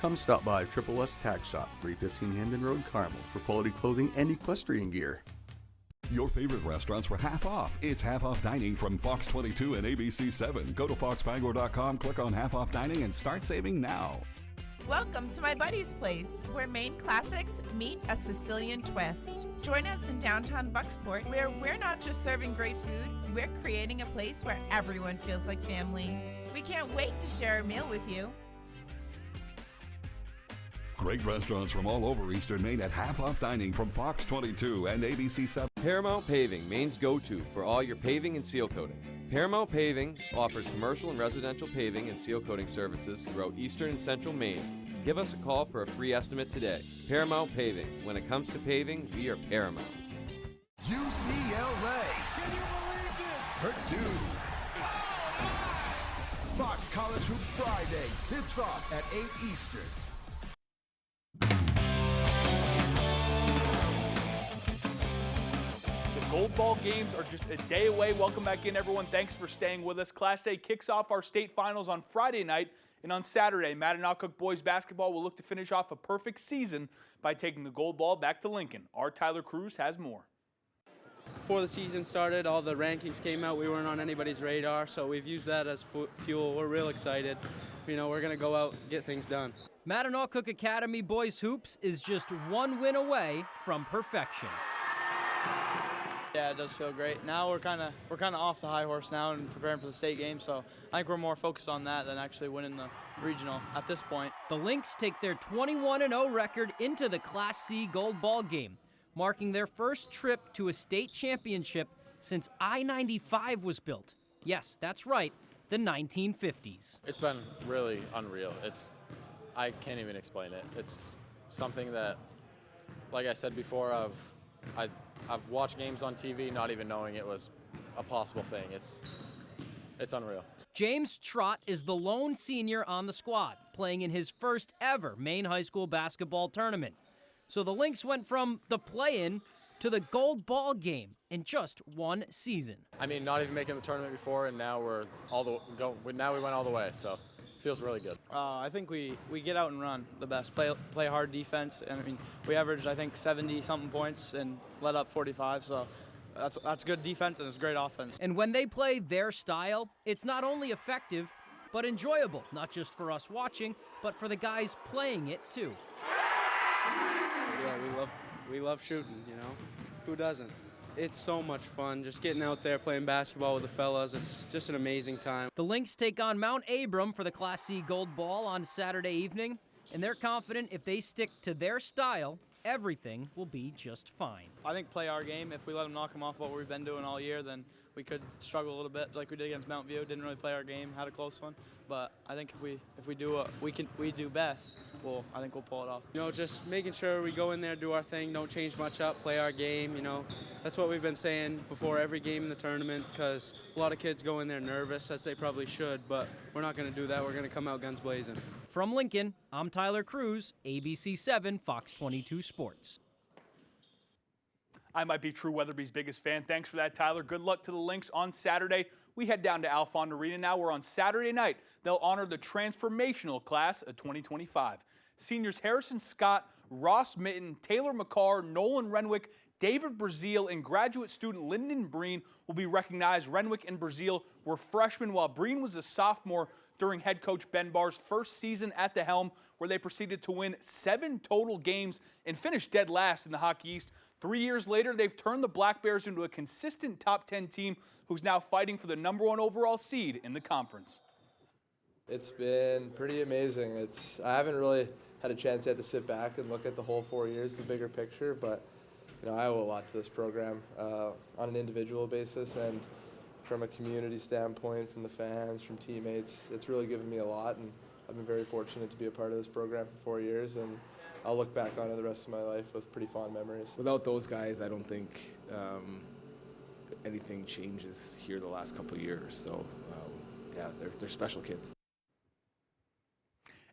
Come stop by Triple S Tack Shop, 315 Hamden Road, Carmel, for quality clothing and equestrian gear. Your favorite restaurants for half off. It's half off dining from Fox 22 and ABC 7. Go to foxbangor.com, click on half off dining, and start saving now. Welcome to my buddy's place, where Maine classics meet a Sicilian twist. Join us in downtown Bucksport, where we're not just serving great food, we're creating a place where everyone feels like family. We can't wait to share a meal with you. Great restaurants from all over Eastern Maine at half off dining from Fox 22 and ABC 7. Paramount Paving, Maine's go-to for all your paving and seal coating. Paramount Paving offers commercial and residential paving and seal coating services throughout eastern and central Maine. Give us a call for a free estimate today. Paramount Paving. When it comes to paving, we are Paramount. UCLA. Can you believe this? Purdue. Fox College Hoops Friday tips off at 8 Eastern. Gold Ball games are just a day away. Welcome back in, everyone. Thanks for staying with us. Class A kicks off our state finals on Friday night, and on Saturday, Mattinock boys basketball will look to finish off a perfect season by taking the Gold Ball back to Lincoln. Our Tyler Cruz has more. Before the season started, all the rankings came out. We weren't on anybody's radar, so we've used that as fuel. We're real excited. You know, we're going to go out and get things done. Mattinock Academy boys hoops is just one win away from perfection. Yeah, it does feel great. Now we're kind of off the high horse now and preparing for the state game, so I think we're more focused on that than actually winning the regional at this point. The Lynx take their 21-0 record into the Class C Gold Ball game, marking their first trip to a state championship since I-95 was built. Yes, that's right, the 1950s. It's been really unreal. I can't even explain it. It's something that, like I said before, I've watched games on TV not even knowing it was a possible thing. It's unreal. James Trott is the lone senior on the squad, playing in his first ever Maine High School basketball tournament. So the Lynx went from the play-in to the Gold Ball game in just one season. I mean, not even making the tournament before, and now now we went all the way, so it feels really good. I think we get out and run the best, play hard defense, and I mean we averaged I think 70-something points and let up 45, so that's good defense and it's great offense. And when they play their style, it's not only effective but enjoyable, not just for us watching, but for the guys playing it too. Yeah, we love shooting, you know. Who doesn't? It's so much fun just getting out there playing basketball with the fellas. It's just an amazing time. The Lynx take on Mount Abram for the Class C Gold Ball on Saturday evening, and they're confident if they stick to their style, everything will be just fine. I think play our game. If we let them knock them off what we've been doing all year, then we could struggle a little bit like we did against Mount View. Didn't really play our game, had a close one. But I think if we do what we do best, I think we'll pull it off. You know, just making sure we go in there, do our thing, don't change much up, play our game, you know. That's what we've been saying before every game in the tournament, because a lot of kids go in there nervous, as they probably should, but we're not going to do that. We're going to come out guns blazing. From Lincoln, I'm Tyler Cruz, ABC 7, Fox 22 Sports. I might be True Weatherby's biggest fan. Thanks for that, Tyler. Good luck to the Lynx on Saturday. We head down to Alfond Arena now, where on Saturday night, they'll honor the transformational class of 2025. Seniors Harrison Scott, Ross Mitten, Taylor McCarr, Nolan Renwick, David Brazil, and graduate student Lyndon Breen will be recognized. Renwick and Brazil were freshmen, while Breen was a sophomore during head coach Ben Barr's first season at the helm, where they proceeded to win 7 total games and finish dead last in the Hockey East. 3 years later, they've turned the Black Bears into a consistent top 10 team who's now fighting for the #1 overall seed in the conference. It's been pretty amazing. I haven't really had a chance yet to sit back and look at the whole 4 years, the bigger picture, but you know, I owe a lot to this program on an individual basis and from a community standpoint, from the fans, from teammates. It's really given me a lot, and I've been very fortunate to be a part of this program for 4 years, and I'll look back on it the rest of my life with pretty fond memories. Without those guys, I don't think anything changes here the last couple of years. So, yeah, they're special kids.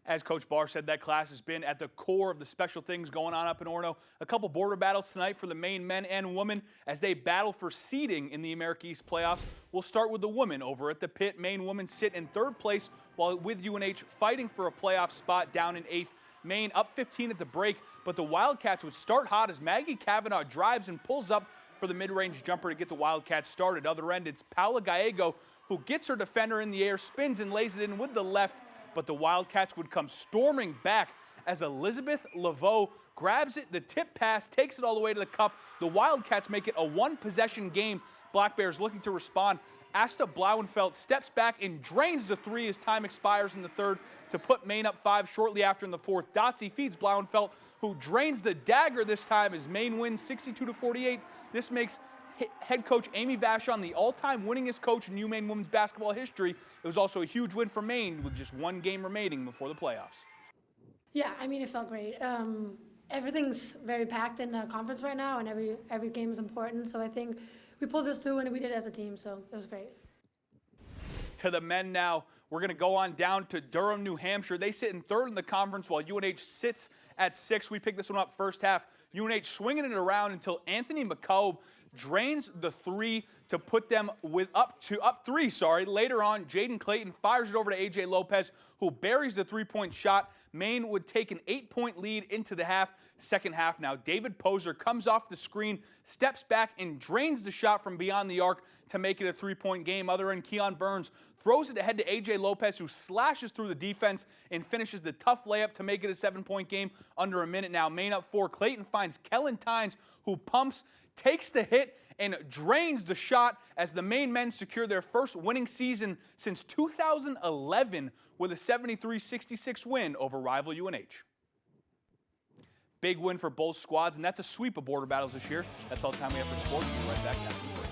As Coach Barr said, that class has been at the core of the special things going on up in Orono. A couple border battles tonight for the Maine men and women as they battle for seeding in the America East playoffs. We'll start with the women over at the pit. Maine women sit in 3rd place, while with UNH fighting for a playoff spot down in 8th. Maine up 15 at the break, but the Wildcats would start hot as Maggie Kavanaugh drives and pulls up for the mid-range jumper to get the Wildcats started. Other end, it's Paula Gallego who gets her defender in the air, spins and lays it in with the left, but the Wildcats would come storming back as Elizabeth Laveau grabs it, the tip pass, takes it all the way to the cup. The Wildcats make it a 1-possession game. Black Bears looking to respond. Asta Blauenfeld steps back and drains the 3 as time expires in the 3rd to put Maine up 5 shortly after in the 4th. Dotsie feeds Blauenfeld, who drains the dagger this time as Maine wins 62-48. This makes head coach Amy Vachon the all-time winningest coach in UMaine women's basketball history. It was also a huge win for Maine with just 1 game remaining before the playoffs. Yeah, I mean, it felt great. Everything's very packed in the conference right now, and every game is important. So I think we pulled this through, and we did it as a team, so it was great. to the men now. We're going to go on down to Durham, New Hampshire. They sit in third in the conference while UNH sits at 6. We picked this one up first half. UNH swinging it around until Anthony McCobe drains the three to put them up 3. Later on, Jaden Clayton fires it over to A.J. Lopez, who buries the three-point shot. Maine would take an 8-point lead into the second half now. David Poser comes off the screen, steps back, and drains the shot from beyond the arc to make it a 3-point game. Other end, Keon Burns throws it ahead to A.J. Lopez, who slashes through the defense and finishes the tough layup to make it a 7-point game under a minute now. Maine up 4. Clayton finds Kellen Tynes, who pumps, takes the hit, and drains the shot as the Maine men secure their first winning season since 2011 with a 73-66 win over rival UNH. Big win for both squads, and that's a sweep of border battles this year. That's all the time we have for sports. We'll be right back after the break.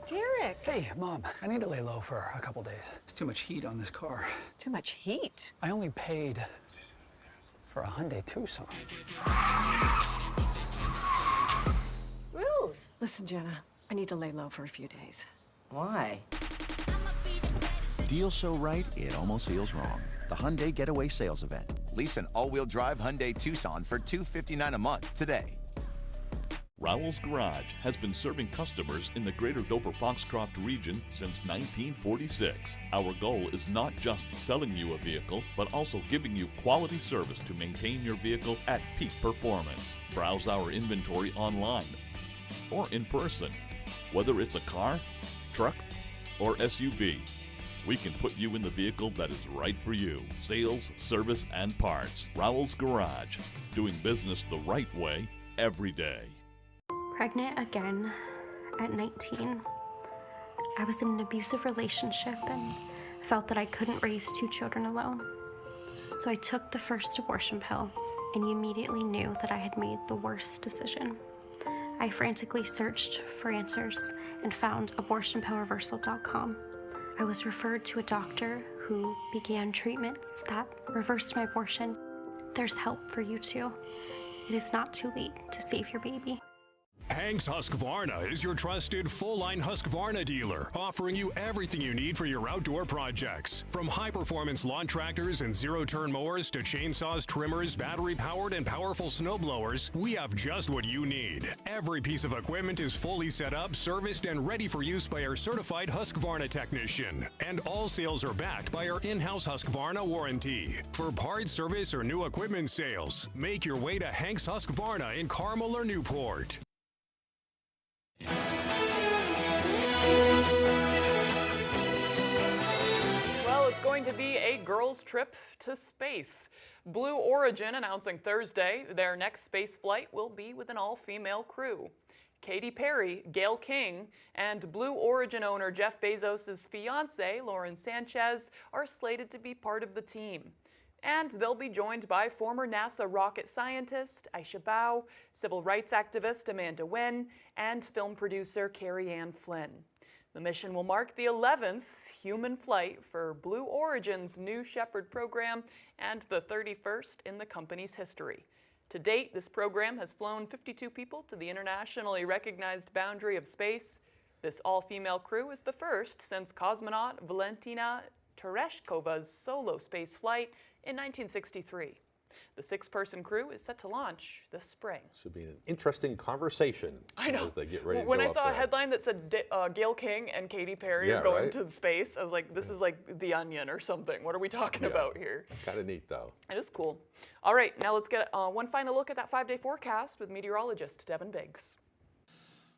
Derek! Hey, Mom, I need to lay low for a couple days. There's too much heat on this car. Too much heat? I only paid for a Hyundai Tucson. Ruth! Listen, Jenna, I need to lay low for a few days. Why? Deal so right, it almost feels wrong. The Hyundai Getaway Sales Event. Lease an all-wheel drive Hyundai Tucson for $259 a month today. Rowell's Garage has been serving customers in the greater Dover-Foxcroft region since 1946. Our goal is not just selling you a vehicle, but also giving you quality service to maintain your vehicle at peak performance. Browse our inventory online or in person. Whether it's a car, truck, or SUV, we can put you in the vehicle that is right for you. Sales, service, and parts. Rowell's Garage. Doing business the right way every day. Pregnant again at 19. I was in an abusive relationship and felt that I couldn't raise 2 children alone. So I took the first abortion pill and immediately knew that I had made the worst decision. I frantically searched for answers and found abortionpillreversal.com. I was referred to a doctor who began treatments that reversed my abortion. There's help for you too. It is not too late to save your baby. Hank's Husqvarna is your trusted full-line Husqvarna dealer, offering you everything you need for your outdoor projects. From high-performance lawn tractors and zero-turn mowers to chainsaws, trimmers, battery-powered and powerful snowblowers, we have just what you need. Every piece of equipment is fully set up, serviced, and ready for use by our certified Husqvarna technician. And all sales are backed by our in-house Husqvarna warranty. For parts, service, or new equipment sales, make your way to Hank's Husqvarna in Carmel or Newport. Well, it's going to be a girls' trip to space. Blue Origin announcing Thursday their next space flight will be with an all-female crew. Katy Perry, Gayle King, and Blue Origin owner Jeff Bezos' fiancée, Lauren Sanchez, are slated to be part of the team. And they'll be joined by former NASA rocket scientist Aisha Bao, civil rights activist Amanda Wen, and film producer Carrie Ann Flynn. The mission will mark the 11th human flight for Blue Origin's New Shepard program and the 31st in the company's history. To date, this program has flown 52 people to the internationally recognized boundary of space. This all-female crew is the first since cosmonaut Valentina Tereshkova's solo space flight in 1963. The 6-person crew is set to launch this spring. Should be an interesting conversation as they get ready to when go I saw up a headline that said Gayle King and Katy Perry are going to space, I was like, this is like The Onion or something. What are we talking about here? Kind of neat, though. It is cool. All right, now let's get one final look at that 5-day forecast with meteorologist Devin Biggs.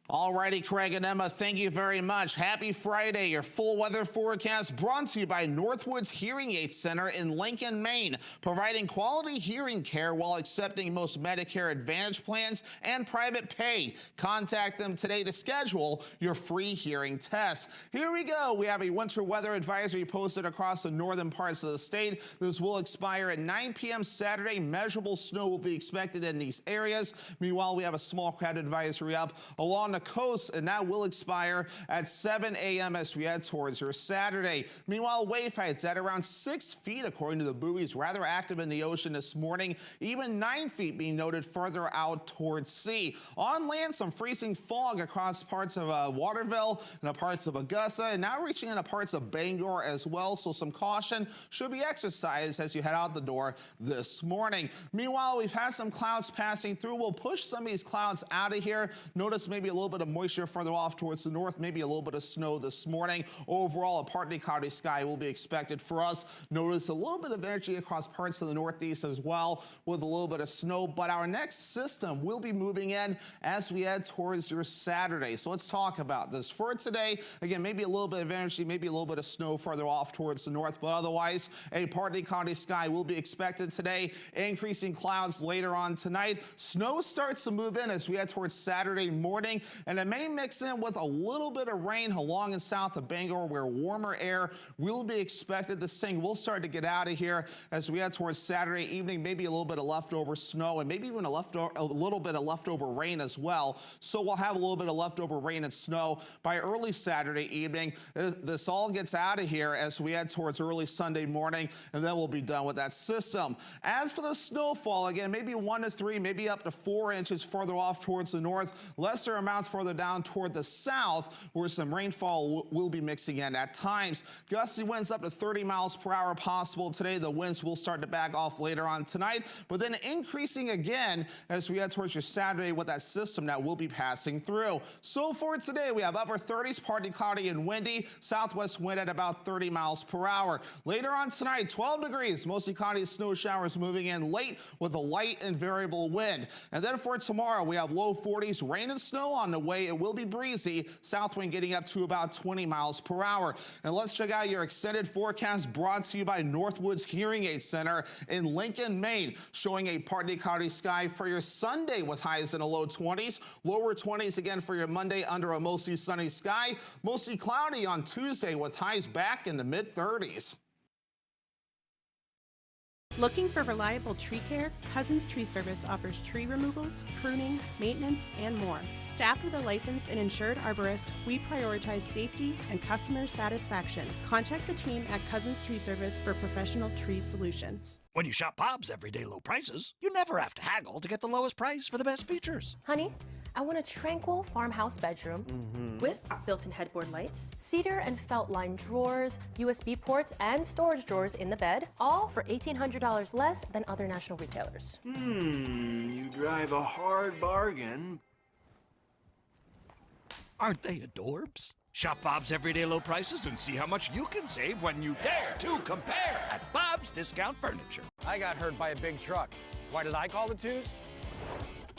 Alrighty, Craig and Emma, thank you very much. Happy Friday. Your full weather forecast brought to you by Northwoods Hearing Aid Center in Lincoln, Maine, providing quality hearing care while accepting most Medicare Advantage plans and private pay. Contact them today to schedule your free hearing test. Here we go. We have a winter weather advisory posted across the northern parts of the state. This will expire at 9 p.m. Saturday. Measurable snow will be expected in these areas. Meanwhile, we have a small crowd advisory up along the coast, and that will expire at 7 a.m. as we head towards your Saturday. Meanwhile, wave heights at around 6 feet, according to the buoys, rather active in the ocean this morning, even 9 feet being noted further out towards sea. On land, some freezing fog across parts of Waterville and parts of Augusta, and now reaching into parts of Bangor as well, so some caution should be exercised as you head out the door this morning. Meanwhile, we've had some clouds passing through. We'll push some of these clouds out of here. Notice maybe a little bit of moisture further off towards the north, maybe a little bit of snow this morning. Overall, a partly cloudy sky will be expected for us. Notice a little bit of energy across parts of the northeast as well, with a little bit of snow, but our next system will be moving in as we head towards your Saturday. So let's talk about this. For today, again, maybe a little bit of energy, maybe a little bit of snow further off towards the north, but otherwise a partly cloudy sky will be expected today. Increasing clouds later on tonight. Snow starts to move in as we head towards Saturday morning, and it may mix in with a little bit of rain along and south of Bangor, where warmer air will be expected. This thing will start to get out of here as we head towards Saturday evening. Maybe a little bit of leftover snow and maybe even a little bit of leftover rain as well. So we'll have a little bit of leftover rain and snow by early Saturday evening. This all gets out of here as we head towards early Sunday morning, and then we'll be done with that system. As for the snowfall, again, maybe 1 to 3, maybe up to 4 inches further off towards the north, lesser amounts further down toward the south, where some rainfall will be mixing in at times. Gusty winds up to 30 miles per hour possible today. The winds will start to back off later on tonight, but then increasing again as we head towards your Saturday with that system that will be passing through. So for today, we have upper 30s, partly cloudy and windy, southwest wind at about 30 miles per hour. Later on tonight, 12 degrees, mostly cloudy, snow showers moving in late with a light and variable wind. And then for tomorrow, we have low 40s, rain and snow on the way. It will be breezy, south wind getting up to about 20 miles per hour. And let's check out your extended forecast brought to you by Northwoods Hearing Aid Center in Lincoln, Maine, showing a partly cloudy sky for your Sunday with highs in the low 20s, lower 20s again for your Monday under a mostly sunny sky, mostly cloudy on Tuesday with highs back in the mid-30s. Looking for reliable tree care? Cousins Tree Service offers tree removals, pruning, maintenance, and more. Staffed with a licensed and insured arborist, we prioritize safety and customer satisfaction. Contact the team at Cousins Tree Service for professional tree solutions. When you shop Bob's everyday low prices, you never have to haggle to get the lowest price for the best features. Honey, I want a tranquil farmhouse bedroom with built-in headboard lights, cedar and felt-lined drawers, USB ports, and storage drawers in the bed, all for $1,800 less than other national retailers. You drive a hard bargain. Aren't they adorbs? Shop Bob's everyday low prices and see how much you can save when you dare to compare at Bob's Discount Furniture. I got hurt by a big truck. Why did I call the twos?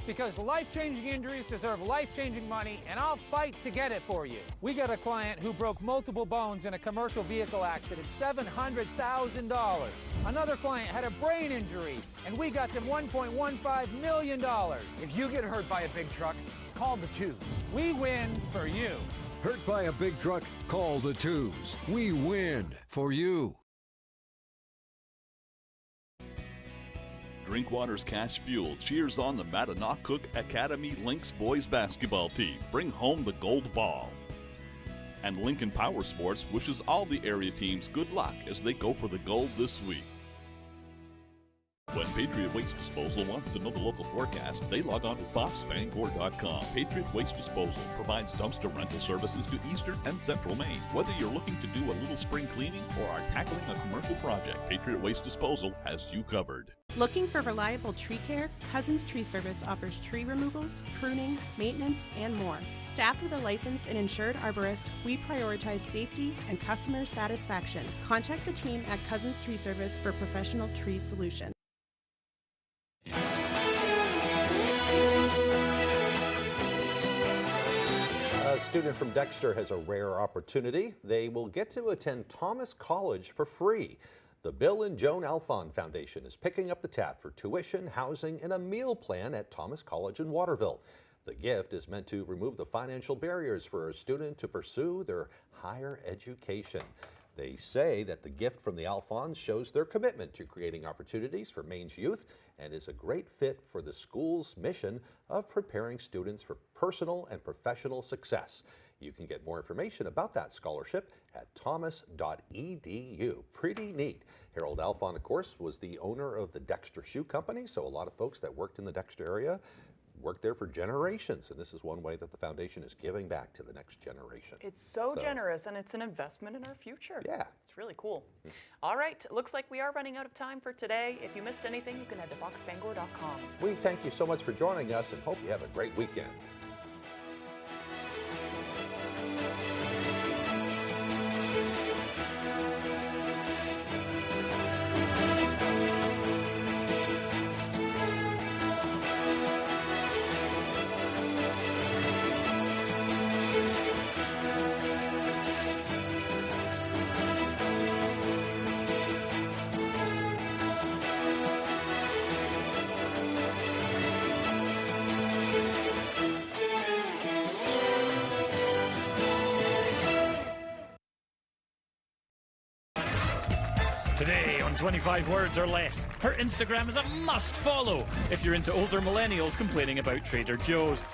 Because life-changing injuries deserve life-changing money, and I'll fight to get it for you. We got a client who broke multiple bones in a commercial vehicle accident, $700,000. Another client had a brain injury, and we got them $1.15 million. If you get hurt by a big truck, call the twos. We win for you. Hurt by a big truck? Call the twos. We win for you. Drinkwater's Cash Fuel cheers on the Mattanock Academy Lynx boys basketball team. Bring home the gold ball. And Lincoln Power Sports wishes all the area teams good luck as they go for the gold this week. When Patriot Waste Disposal wants to know the local forecast, they log on to foxbangor.com. Patriot Waste Disposal provides dumpster rental services to eastern and central Maine. Whether you're looking to do a little spring cleaning or are tackling a commercial project, Patriot Waste Disposal has you covered. Looking for reliable tree care? Cousins Tree Service offers tree removals, pruning, maintenance, and more. Staffed with a licensed and insured arborist, we prioritize safety and customer satisfaction. Contact the team at Cousins Tree Service for professional tree solutions. A student from Dexter has a rare opportunity. They will get to attend Thomas College for free. The Bill and Joan Alphon Foundation is picking up the tab for tuition, housing, and a meal plan at Thomas College in Waterville. The gift is meant to remove the financial barriers for a student to pursue their higher education. They say that the gift from the Alphons shows their commitment to creating opportunities for Maine's youth and is a great fit for the school's mission of preparing students for personal and professional success. You can get more information about that scholarship at thomas.edu. Pretty neat. Harold Alfon, of course, was the owner of the Dexter Shoe Company, so a lot of folks that worked in the Dexter area worked there for generations, and this is one way that the foundation is giving back to the next generation. It's so generous, and it's an investment in our future. Yeah. It's really cool. All right, looks like we are running out of time for today. If you missed anything, you can head to foxbangor.com. We thank you so much for joining us and hope you have a great weekend. Today on 25 Words or Less, her Instagram is a must follow if you're into older millennials complaining about Trader Joe's.